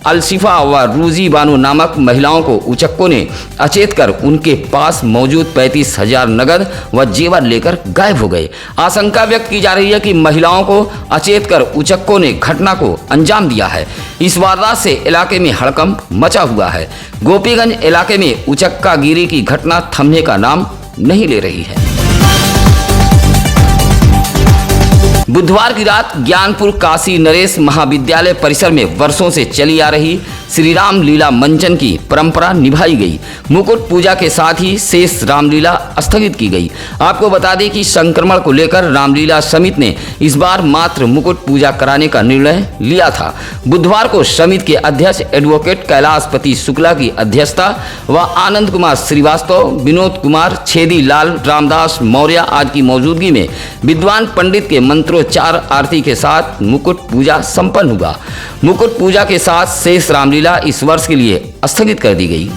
अलशिफा व रूजी बानो नामक महिलाओं को उचक्कों ने अचेत कर उनके पास मौजूद 35,000 नगद व जेवर लेकर गायब हो गए। आशंका व्यक्त की जा रही है कि महिलाओं को अचेत कर उचक्कों ने घटना को अंजाम दिया है। इस वारदात से इलाके में हड़कंप मचा हुआ है। गोपीगंज इलाके में उचक्का गिरी की घटना थमने का नाम नहीं ले रही है। बुधवार की रात ज्ञानपुर काशी नरेश महाविद्यालय परिसर में वर्षों से चली आ रही श्री राम लीला मंचन की परंपरा निभाई गई। मुकुट पूजा के साथ ही शेष रामलीला स्थगित की गई। आपको बता दें कि संक्रमण को लेकर रामलीला समिति ने इस बार मात्र मुकुट पूजा कराने का निर्णय लिया था। बुधवार को समिति के अध्यक्ष एडवोकेट कैलाशपति शुक्ला की अध्यक्षता व आनंद कुमार श्रीवास्तव, विनोद कुमार, छेदी लाल, रामदास मौर्य आदि की मौजूदगी में विद्वान पंडित के मंत्रोच्चार आरती के साथ मुकुट पूजा संपन्न हुआ। मुकुट पूजा के साथ शेष रामलीला इस वर्ष के लिए स्थगित कर दी गई।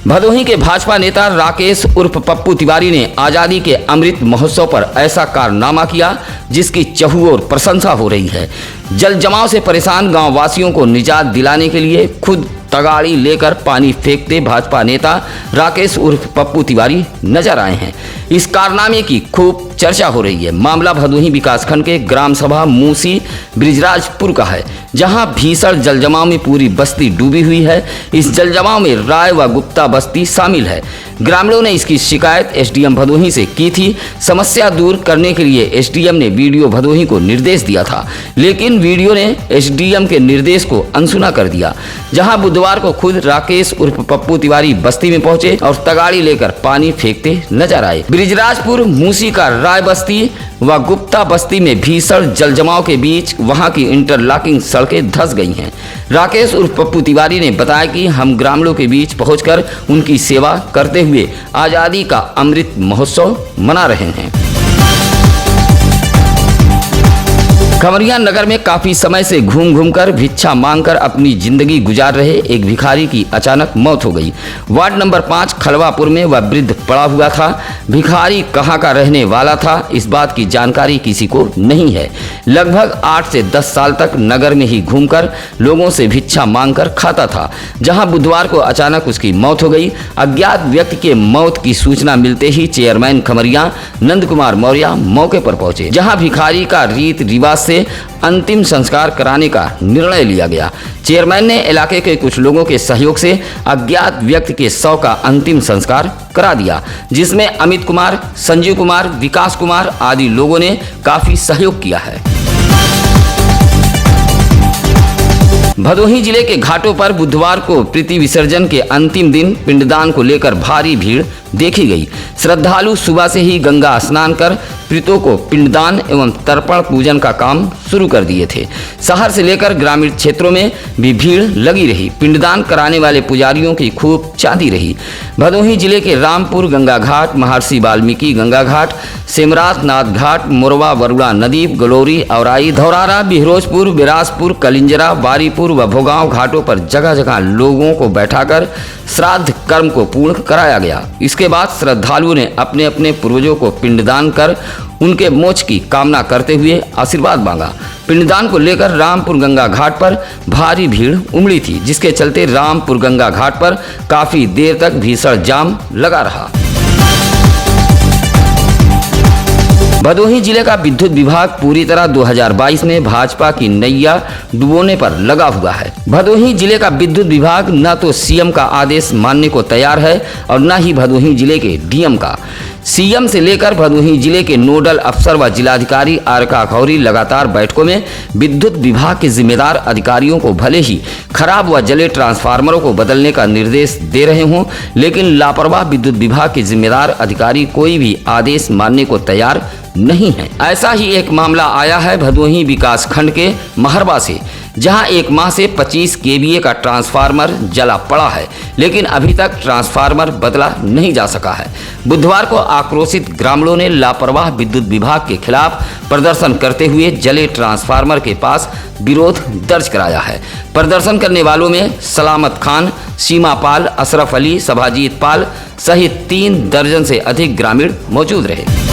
भदोही के भाजपा नेता राकेश उर्फ पप्पू तिवारी ने आजादी के अमृत महोत्सव पर ऐसा कारनामा किया जिसकी चहुओर प्रशंसा हो रही है। जल जमाव से परेशान गांव वासियों को निजात दिलाने के लिए खुद तगाड़ी लेकर पानी फेंकते भाजपा नेता राकेश उर्फ पप्पू तिवारी नजर आए हैं। इस कारनामे की खूब चर्चा हो रही है। मामला भदोही विकासखंड के ग्राम सभा मूसी ब्रिजराजपुर का है, जहां भीषण जलजमाव में पूरी बस्ती डूबी हुई है। इस जलजमाव में राय व गुप्ता बस्ती शामिल है। ग्रामीणों ने इसकी शिकायत एसडीएम भदोही से की थी। समस्या दूर करने के लिए एसडीएम ने वीडियो भदोही को निर्देश दिया था, लेकिन वीडियो ने एसडीएम के निर्देश को अनसुना कर दिया। जहां बुधवार को खुद राकेश उर्फ पप्पू तिवारी बस्ती में पहुंचे और तगाड़ी लेकर पानी फेंकते नजर आए। ब्रिजराजपुर मूसी का राय बस्ती व गुप्ता बस्ती में भीषण जलजमाव के बीच वहां की इंटरलॉकिंग सड़कें धंस गई हैं। राकेश उर्फ पप्पू तिवारी ने बताया कि हम ग्रामीणों के बीच पहुंचकर उनकी सेवा करते हुए आजादी का अमृत महोत्सव मना रहे हैं। खमरिया नगर में काफी समय से घूम घूम कर भिक्षा मांगकर अपनी जिंदगी गुजार रहे एक भिखारी की अचानक मौत हो गई। वार्ड नंबर 5 खलवापुर में वह वृद्ध पड़ा हुआ था। भिखारी कहाँ का रहने वाला था, इस बात की जानकारी किसी को नहीं है। लगभग 8 से 10 साल तक नगर में ही घूमकर लोगों से भिक्षा मांगकर खाता था, जहां बुधवार को अचानक उसकी मौत हो गई। अज्ञात व्यक्ति के मौत की सूचना मिलते ही चेयरमैन खमरिया नंद कुमार मौर्य मौके पर पहुंचे, जहां भिखारी का रीत रिवाज से अंतिम संस्कार कराने का निर्णय लिया गया। चेयरमैन ने इलाके के कुछ लोगों के सहयोग से अज्ञात व्यक्ति के शव का अंतिम संस्कार करा दिया, जिसमें अमित कुमार, संजीव कुमार, विकास कुमार आदि लोगों ने काफी सहयोग किया है। भदोही जिले के घाटों पर बुधवार को प्रीति विसर्जन के अंतिम दिन पिंडदान को लेकर भारी भीड़ देखी गई। श्रद्धालु सुबह से ही गंगा स्नान कर प्रीतों को पिंडदान एवं तर्पण पूजन का काम शुरू कर दिए थे। शहर से लेकर ग्रामीण क्षेत्रों में भी भीड़ लगी रही। पिंडदान कराने वाले पुजारियों की खूब चांदी रही। भदोही जिले के रामपुर गंगा घाट, महर्षि वाल्मीकि गंगा घाट, सेमराथ नाथ घाट, मोरवा वरुणा नदी, गलोरी, औराई, धौरारा, बिहरोजपुर, बिरासपुर, कलिंजरा, बारीपुर व भोगांव घाटों पर जगह जगह लोगों को बैठाकर श्राद्ध कर्म को पूर्ण कराया गया। इसके बाद श्रद्धालुओं ने अपने अपने पूर्वजों को पिंडदान कर उनके मोक्ष की कामना करते हुए आशीर्वाद मांगा। पिंडदान को लेकर रामपुर गंगा घाट पर भारी भीड़ उमड़ी थी, जिसके चलते रामपुर गंगा घाट पर काफी देर तक भीषण जाम लगा रहा। भदोही जिले का विद्युत विभाग पूरी तरह 2022 में भाजपा की नैया डुबोने पर लगा हुआ है। भदोही जिले का विद्युत विभाग न तो सीएम का आदेश मानने को तैयार है और न ही भदोही जिले के डीएम का। सीएम से लेकर भदोही जिले के नोडल अफसर व जिलाधिकारी आरका खौरी लगातार बैठकों में विद्युत विभाग के जिम्मेदार अधिकारियों को भले ही खराब व जले ट्रांसफार्मरों को बदलने का निर्देश दे रहे हों, लेकिन लापरवाह विद्युत विभाग के जिम्मेदार अधिकारी कोई भी आदेश मानने को तैयार नहीं है। ऐसा ही एक मामला आया है भदोही विकास खंड के महरबा से, जहां एक माह से 25 केवीए का ट्रांसफार्मर जला पड़ा है, लेकिन अभी तक ट्रांसफार्मर बदला नहीं जा सका है। बुधवार को आक्रोशित ग्रामीणों ने लापरवाह विद्युत विभाग के खिलाफ प्रदर्शन करते हुए जले ट्रांसफार्मर के पास विरोध दर्ज कराया है। प्रदर्शन करने वालों में सलामत खान, सीमा पाल, अशरफ अली, सभाजीत पाल सहित 3 दर्जन से अधिक ग्रामीण मौजूद रहे।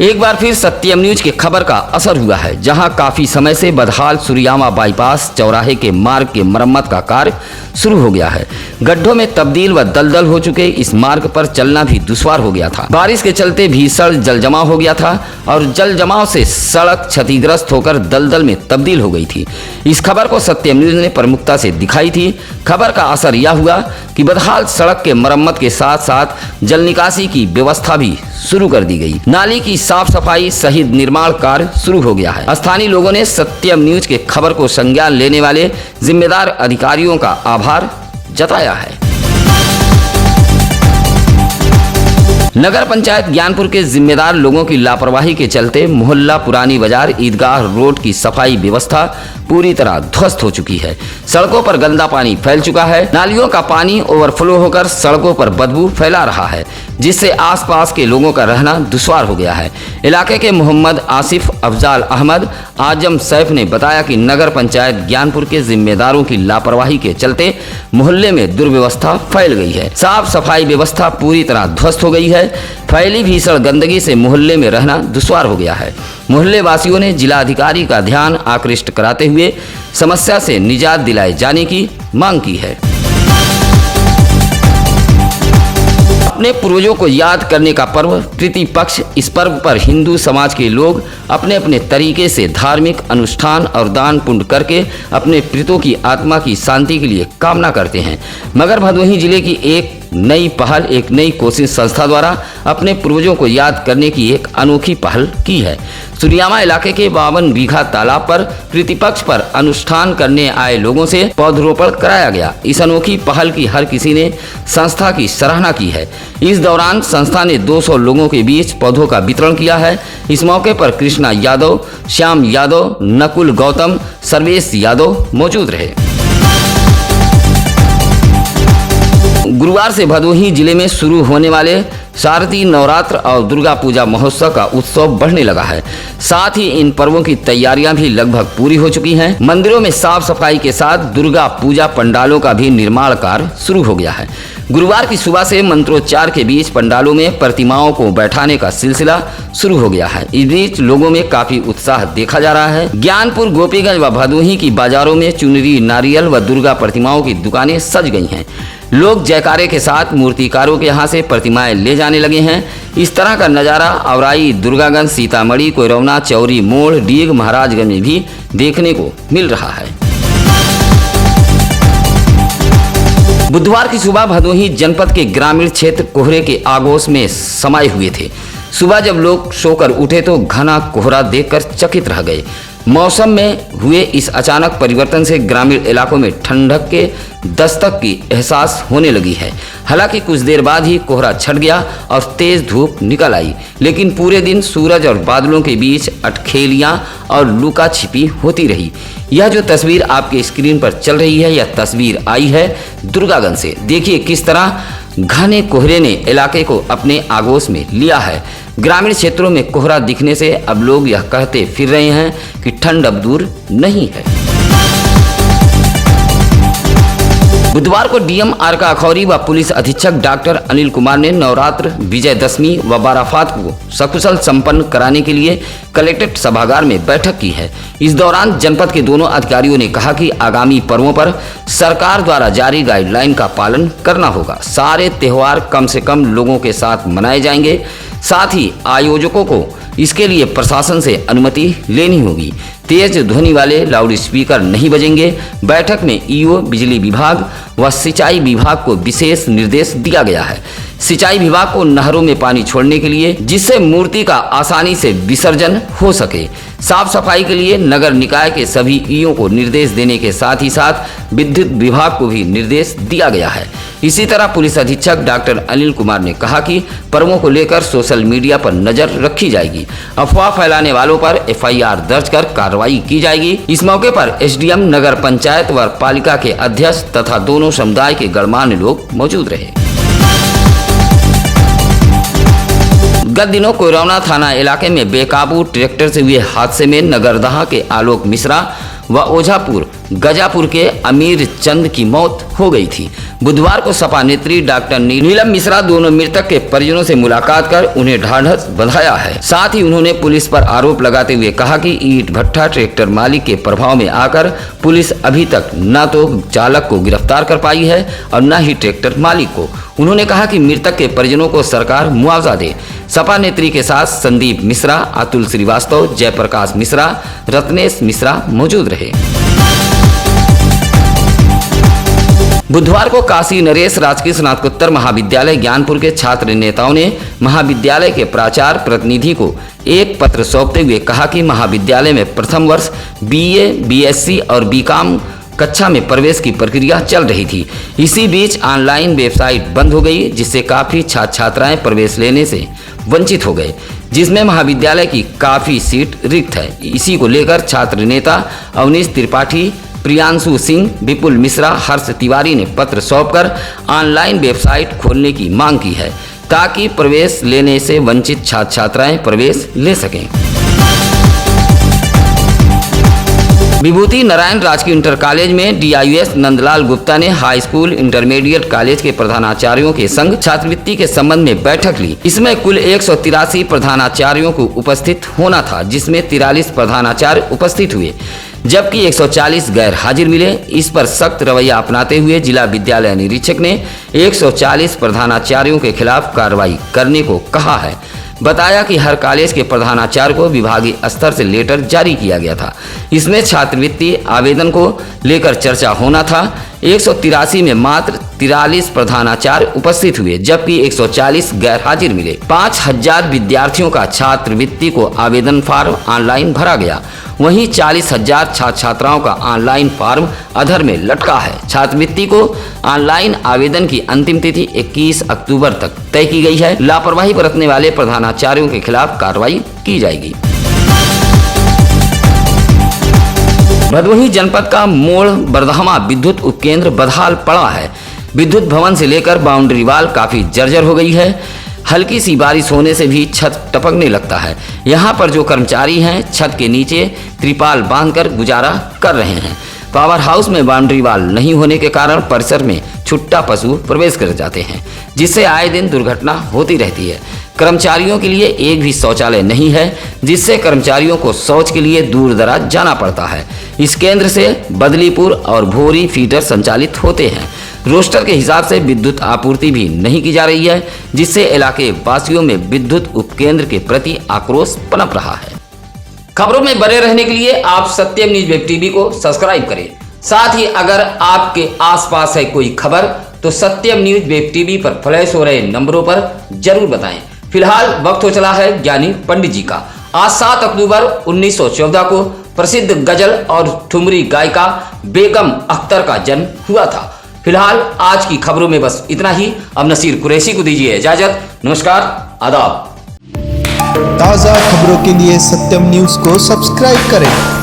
एक बार फिर सत्यम न्यूज के खबर का असर हुआ है, जहां काफी समय से बदहाल सुरियामा बाईपास चौराहे के मार्ग के मरम्मत का कार्य शुरू हो गया है। गड्ढों में तब्दील व दलदल हो चुके इस मार्ग पर चलना भी दुश्वार हो गया था। बारिश के चलते भीषण जल जमाव हो गया था और जल जमाव से सड़क क्षतिग्रस्त होकर दलदल में तब्दील हो गई थी। इस खबर को सत्यम न्यूज ने प्रमुखता से दिखाई थी। खबर का असर यह हुआ कि बदहाल सड़क के मरम्मत के साथ साथ जल निकासी की व्यवस्था भी शुरू कर दी गई। नाली की साफ सफाई सहित निर्माण कार्य शुरू हो गया है। स्थानीय लोगों ने सत्यम न्यूज के खबर को संज्ञान लेने वाले जिम्मेदार अधिकारियों का आभार जताया है। नगर पंचायत ज्ञानपुर के जिम्मेदार लोगों की लापरवाही के चलते मोहल्ला पुरानी बाजार ईदगाह रोड की सफाई व्यवस्था पूरी तरह ध्वस्त हो चुकी है। सड़कों पर गंदा पानी फैल चुका है। नालियों का पानी ओवरफ्लो होकर सड़कों पर बदबू फैला रहा है, जिससे आसपास के लोगों का रहना दुश्वार हो गया है। इलाके के मोहम्मद आसिफ, अफजाल अहमद, आजम सैफ ने बताया कि नगर पंचायत ज्ञानपुर के जिम्मेदारों की लापरवाही के चलते मोहल्ले में दुर्व्यवस्था फैल गई है। साफ सफाई व्यवस्था पूरी तरह ध्वस्त हो गई है। फैली भीषण गंदगी से मोहल्ले में रहना दुश्वार हो गया है। मोहल्ले वासियों ने जिलाधिकारी का ध्यान आकृष्ट कराते हुए समस्या से निजात दिलाए जाने की मांग की है। अपने पूर्वजों को याद करने का पर्व पितृपक्ष। इस पर्व पर हिंदू समाज के लोग अपने अपने तरीके से धार्मिक अनुष्ठान और दान पुण्य करके अपने प्रीतों की आत्मा की शांति के लिए कामना करते हैं। मगर भदोही जिले की एक नई पहल, एक नई कोशिश संस्था द्वारा अपने पूर्वजों को याद करने की एक अनोखी पहल की है। सुरियामा इलाके के 52 बीघा तालाब पर पितृपक्ष पर अनुष्ठान करने आए लोगों से पौधरोपण कराया गया। इस अनोखी पहल की हर किसी ने संस्था की सराहना की है। इस दौरान संस्था ने 200 लोगों के बीच पौधों का वितरण किया है। इस मौके पर कृष्णा यादव, श्याम यादव, नकुल गौतम, सर्वेश यादव मौजूद रहे। गुरुवार से भदोही जिले में शुरू होने वाले शारदीय नवरात्र और दुर्गा पूजा महोत्सव का उत्सव बढ़ने लगा है। साथ ही इन पर्वों की तैयारियां भी लगभग पूरी हो चुकी हैं। मंदिरों में साफ सफाई के साथ दुर्गा पूजा पंडालों का भी निर्माण कार्य शुरू हो गया है। गुरुवार की सुबह से मंत्रोच्चार के बीच पंडालों में प्रतिमाओं को बैठाने का सिलसिला शुरू हो गया है। इस बीच लोगों में काफी उत्साह देखा जा रहा है। ज्ञानपुर, गोपीगंज व भदोही की बाजारों में चुनरी, नारियल व दुर्गा प्रतिमाओं की दुकानें सज गई हैं। लोग जयकारे के साथ मूर्तिकारों के यहाँ से प्रतिमाएं ले जाने लगे हैं। इस तरह का नज़ारा औराई, दुर्गागंज, सीतामढ़ी, कोयरौना, चौरी मोड़, डीग, महाराजगंज में भी देखने को मिल रहा है। बुधवार की सुबह भदोही जनपद के ग्रामीण क्षेत्र कोहरे के आगोश में समाये हुए थे। सुबह जब लोग सोकर उठे तो घना कोहरा देखकर चकित रह गए। मौसम में हुए इस अचानक परिवर्तन से ग्रामीण इलाकों में ठंडक के दस्तक की एहसास होने लगी है। हालांकि कुछ देर बाद ही कोहरा छट गया और तेज धूप निकल आई, लेकिन पूरे दिन सूरज और बादलों के बीच अटखेलियां और लुका छिपी होती रही। यह जो तस्वीर आपके स्क्रीन पर चल रही है, यह तस्वीर आई है दुर्गागंज से। देखिए किस तरह घने कोहरे ने इलाके को अपने आगोश में लिया है। ग्रामीण क्षेत्रों में कोहरा दिखने से अब लोग यह कहते फिर रहे हैं कि ठंड अब दूर नहीं है। बुधवार को डीएम आर.के. अखौरी व पुलिस अधीक्षक डॉक्टर अनिल कुमार ने नवरात्र, विजयदशमी व बाराफात को सकुशल संपन्न कराने के लिए कलेक्ट्रेट सभागार में बैठक की है। इस दौरान जनपद के दोनों अधिकारियों ने कहा कि आगामी पर्वों पर सरकार द्वारा जारी गाइडलाइन का पालन करना होगा। सारे त्यौहार कम से कम लोगों के साथ मनाए जाएंगे। साथ ही आयोजकों को इसके लिए प्रशासन से अनुमति लेनी होगी। तेज ध्वनि वाले लाउड स्पीकर नहीं बजेंगे। बैठक में ईओ, बिजली विभाग व सिंचाई विभाग को विशेष निर्देश दिया गया है। सिंचाई विभाग को नहरों में पानी छोड़ने के लिए, जिससे मूर्ति का आसानी से विसर्जन हो सके। साफ सफाई के लिए नगर निकाय के सभी ईओ को निर्देश देने के साथ ही साथ विद्युत विभाग को भी निर्देश दिया गया है। इसी तरह पुलिस अधीक्षक डॉक्टर अनिल कुमार ने कहा कि पर्वों को लेकर सोशल मीडिया पर नजर रखी जाएगी। अफवाह फैलाने वालों पर एफआईआर दर्ज कर कार्रवाई की जाएगी। इस मौके पर एसडीएम, नगर पंचायत व पालिका के अध्यक्ष तथा दोनों समुदाय के गणमान्य लोग मौजूद रहे। गत दिनों कोयरौना थाना इलाके में बेकाबू ट्रैक्टर से हुए हादसे में नगरदहा के आलोक मिश्रा व ओझापुर गजापुर के अमीर चंद की मौत हो गई थी। बुधवार को सपा नेत्री डॉक्टर नीलम मिश्रा दोनों मृतक के परिजनों से मुलाकात कर उन्हें ढांढस बंधाया है। साथ ही उन्होंने पुलिस पर आरोप लगाते हुए कहा कि ईंट भट्ठा ट्रैक्टर मालिक के प्रभाव में आकर पुलिस अभी तक न तो चालक को गिरफ्तार कर पाई है और न ही ट्रैक्टर मालिक को। उन्होंने कहा कि मृतक के परिजनों को सरकार मुआवजा दे। सपा नेत्री के साथ संदीप मिश्रा, अतुल श्रीवास्तव, जयप्रकाश मिश्रा, रत्नेश मिश्रा मौजूद रहे। बुधवार को काशी नरेश राजकीय स्नातकोत्तर महाविद्यालय ज्ञानपुर के छात्र नेताओं ने महाविद्यालय के प्राचार्य प्रतिनिधि को एक पत्र सौंपते हुए कहा कि महाविद्यालय में प्रथम वर्ष BA, BSc और BCom कक्षा में प्रवेश की प्रक्रिया चल रही थी। इसी बीच ऑनलाइन वेबसाइट बंद हो गई, जिससे काफ़ी छात्र छात्राएं प्रवेश लेने से वंचित हो गए, जिसमें महाविद्यालय की काफ़ी सीट रिक्त है। इसी को लेकर छात्र नेता अवनीश त्रिपाठी, प्रियांशु सिंह, विपुल मिश्रा, हर्ष तिवारी ने पत्र सौंपकर ऑनलाइन वेबसाइट खोलने की मांग की है, ताकि प्रवेश लेने से वंचित छात्र छात्राएं प्रवेश ले सकें। विभूति नारायण राजकीय इंटर कॉलेज में DIUS नंदलाल गुप्ता ने हाई स्कूल इंटरमीडिएट कॉलेज के प्रधानाचार्यों के संग छात्रवृत्ति के संबंध में बैठक ली। इसमें कुल 183 प्रधानाचार्यों को उपस्थित होना था, जिसमें 43 प्रधानाचार्य उपस्थित हुए जबकि 140 गैर हाजिर मिले। इस पर सख्त रवैया अपनाते हुए जिला विद्यालय निरीक्षक ने 140 प्रधानाचार्यों के खिलाफ कार्रवाई करने को कहा है। बताया कि हर कॉलेज के प्रधानाचार्य को विभागीय स्तर से लेटर जारी किया गया था। इसमें छात्रवृत्ति आवेदन को लेकर चर्चा होना था। 183 में मात्र 43 प्रधानाचार्य उपस्थित हुए जबकि 140 गैर हाजिर मिले। 5000 विद्यार्थियों का छात्रवृत्ति को आवेदन फार्म ऑनलाइन भरा गया, वहीं 40,000 छात्र छात्राओं का ऑनलाइन फॉर्म अधर में लटका है। छात्रवृत्ति को ऑनलाइन आवेदन की अंतिम तिथि 21 अक्टूबर तक तय की गई है। लापरवाही बरतने वाले प्रधानाचार्यों के खिलाफ कार्रवाई की जाएगी। भदोही जनपद का मोड़ बरधामा विद्युत उपकेंद्र बदहाल पड़ा है। विद्युत भवन से लेकर बाउंड्री वाल काफी जर्जर हो गई है। हल्की सी बारिश होने से भी छत टपकने लगता है। यहाँ पर जो कर्मचारी हैं छत के नीचे त्रिपाल बांधकर गुजारा कर रहे हैं। पावर हाउस में बाउंड्री वाल नहीं होने के कारण परिसर में छुट्टा पशु प्रवेश कर जाते हैं, जिससे आए दिन दुर्घटना होती रहती है। कर्मचारियों के लिए एक भी शौचालय नहीं है, जिससे कर्मचारियों को शौच के लिए दूर दराज जाना पड़ता है। इस केंद्र से बदलीपुर और भोरी फीडर संचालित होते हैं। रोस्टर के हिसाब से विद्युत आपूर्ति भी नहीं की जा रही है, जिससे इलाके वासियों में विद्युत उपकेंद्र के प्रति आक्रोश पनप रहा है। खबरों में बने रहने के लिए आप सत्यम न्यूज वेब टीवी को सब्सक्राइब करें। साथ ही अगर आपके आसपास है कोई खबर तो सत्यम न्यूज वेब टीवी पर फ्लैश हो रहे नंबरों पर जरूर बताएं। फिलहाल वक्त हो चला है ज्ञानी पंडित जी का। आज 7 अक्टूबर 1914 को प्रसिद्ध गजल और ठुमरी गायिका बेगम अख्तर का जन्म हुआ था। फिलहाल आज की खबरों में बस इतना ही। अब नसीर कुरैशी को दीजिए इजाजत। नमस्कार, आदाब। ताज़ा खबरों के लिए सत्यम न्यूज़ को सब्सक्राइब करें।